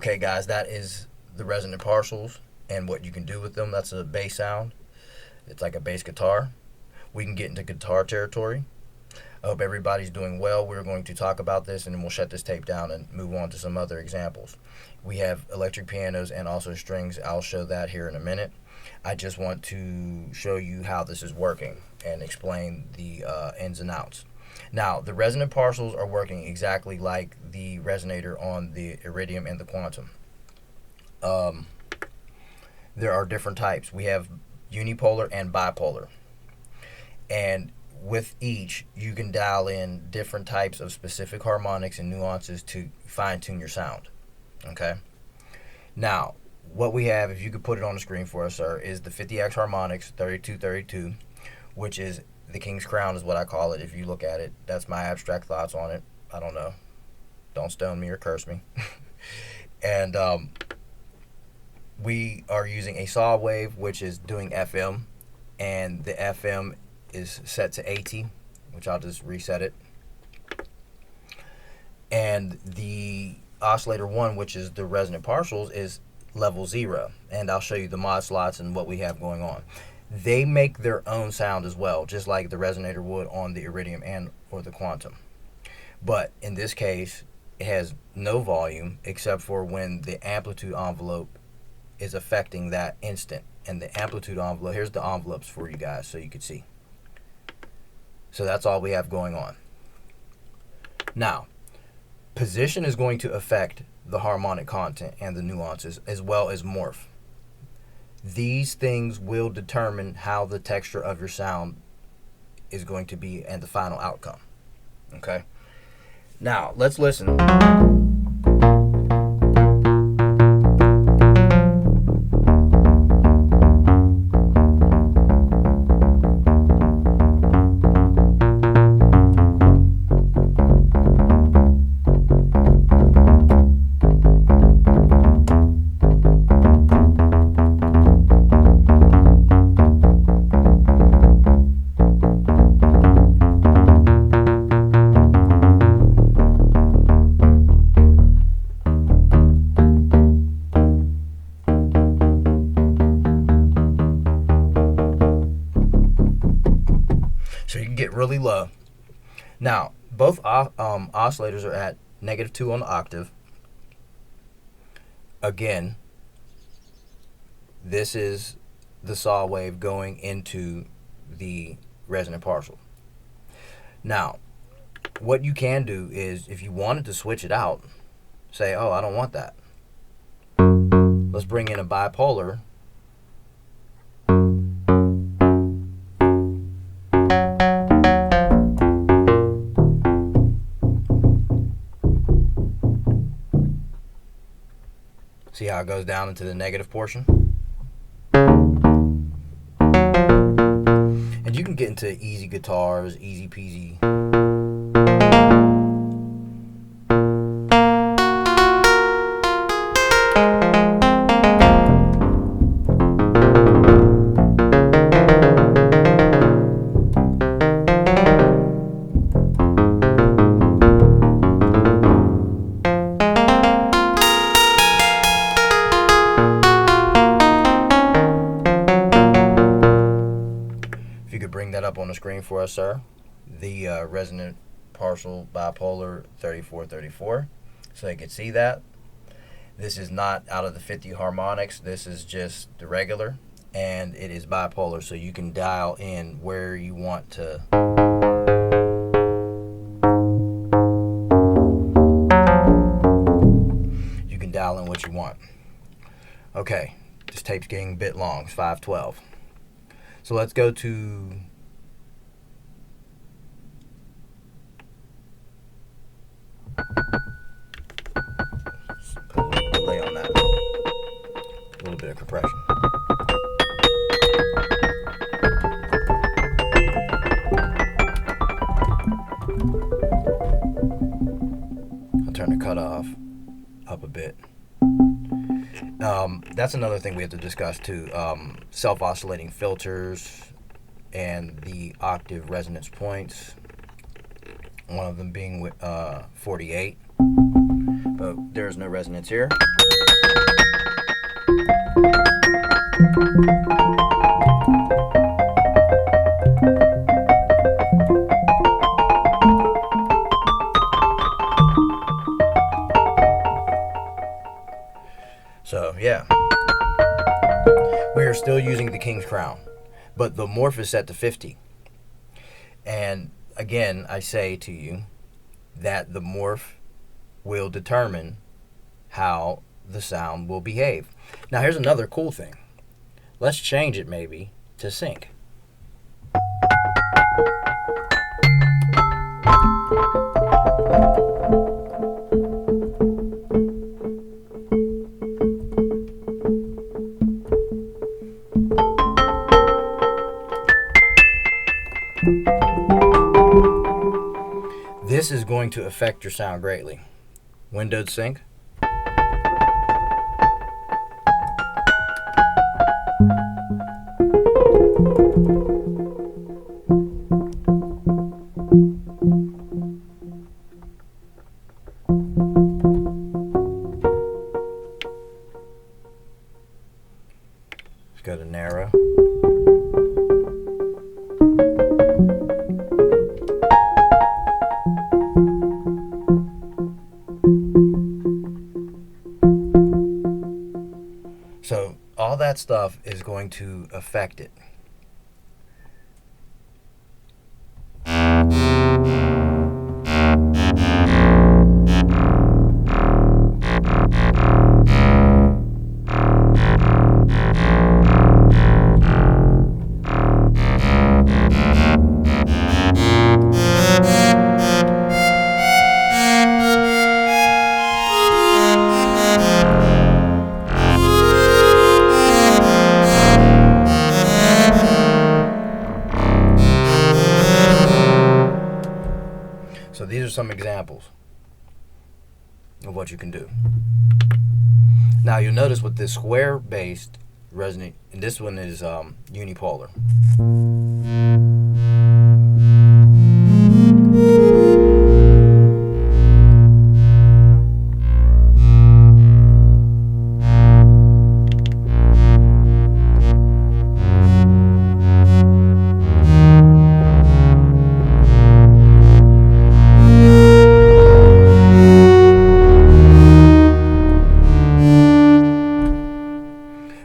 Okay, guys, that is the resonant partials and what you can do with them. That's a bass sound. It's like a bass guitar. We can get into guitar territory. I hope everybody's doing well. We're going to talk about this and then we'll shut this tape down and move on to some other examples. We have electric pianos and also strings. I'll show that here in a minute. I just want to show you how this is working and explain the ins and outs. Now, the resonant partials are working exactly like the resonator on the iridium and the quantum. There are different types. We have unipolar and bipolar. And with each, you can dial in different types of specific harmonics and nuances to fine-tune your sound. Okay? Now, what we have, if you could put it on the screen for us, sir, is the 50X harmonics 3232, which is the King's Crown is what I call it. If you look at it, that's my abstract thoughts on it. I don't know. Don't stone me or curse me. And we are using a saw wave, which is doing FM, and the FM is set to 80, which I'll just reset it. And the oscillator 1, which is the resonant partials, is level 0. And I'll show you the mod slots and what we have going on. They make their own sound as well, just like the resonator would on the iridium and or the quantum. But in this case, it has no volume except for when the amplitude envelope is affecting that instant. And the amplitude envelope, here's the envelopes for you guys so you can see. So that's all we have going on. Now, position is going to affect the harmonic content and the nuances as well as morph. These things will determine how the texture of your sound is going to be and the final outcome. Okay? Now, let's listen. So you can get really low. Now, both oscillators are at -2 on the octave. Again, this is the saw wave going into the resonant partial. Now, what you can do is, if you wanted to switch it out, say, oh, I don't want that. Let's bring in a bipolar. See how it goes down into the negative portion? And you can get into easy guitars, easy peasy. If you could bring that up on the screen for us, sir. The resonant partial bipolar 3434, so you can see that. This is not out of the 50 harmonics. This is just the regular, and it is bipolar, so you can dial in where you want to. You can dial in what you want. Okay, this tape's getting a bit long. It's 512. So let's go to put a little delay on that. A little bit of compression. I'll turn the cutoff up a bit. That's another thing we have to discuss too. Self-oscillating filters and the octave resonance points. One of them being 48, but there's no resonance here. So yeah, we are still using the King's Crown, but the morph is set to 50. And again, I say to you that the morph will determine how the sound will behave. Now here's another cool thing. Let's change it maybe to sync. This is going to affect your sound greatly. Windowed sync. Let's go to narrow. So all that stuff is going to affect it. So these are some examples of what you can do. Now you'll notice with this square-based resonant, and this one is unipolar.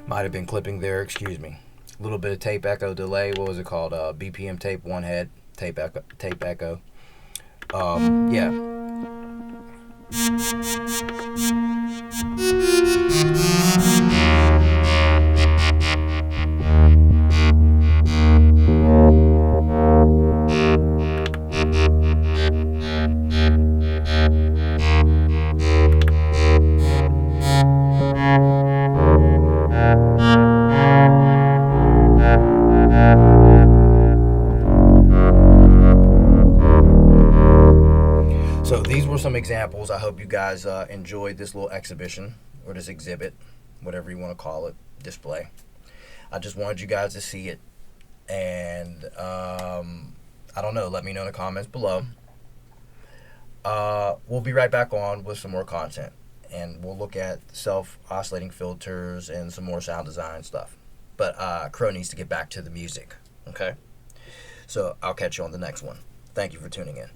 Might have been clipping there, excuse me. A little bit of tape echo delay. What was it called? BPM tape, one head, tape echo. Yeah. So these were some examples. I hope you guys enjoyed this little exhibition or this exhibit, whatever you want to call it, display. I just wanted you guys to see it, and I don't know, let me know in the comments below. We'll be right back on with some more content, and we'll look at self-oscillating filters and some more sound design stuff. But Crow needs to get back to the music, okay? So I'll catch you on the next one. Thank you for tuning in.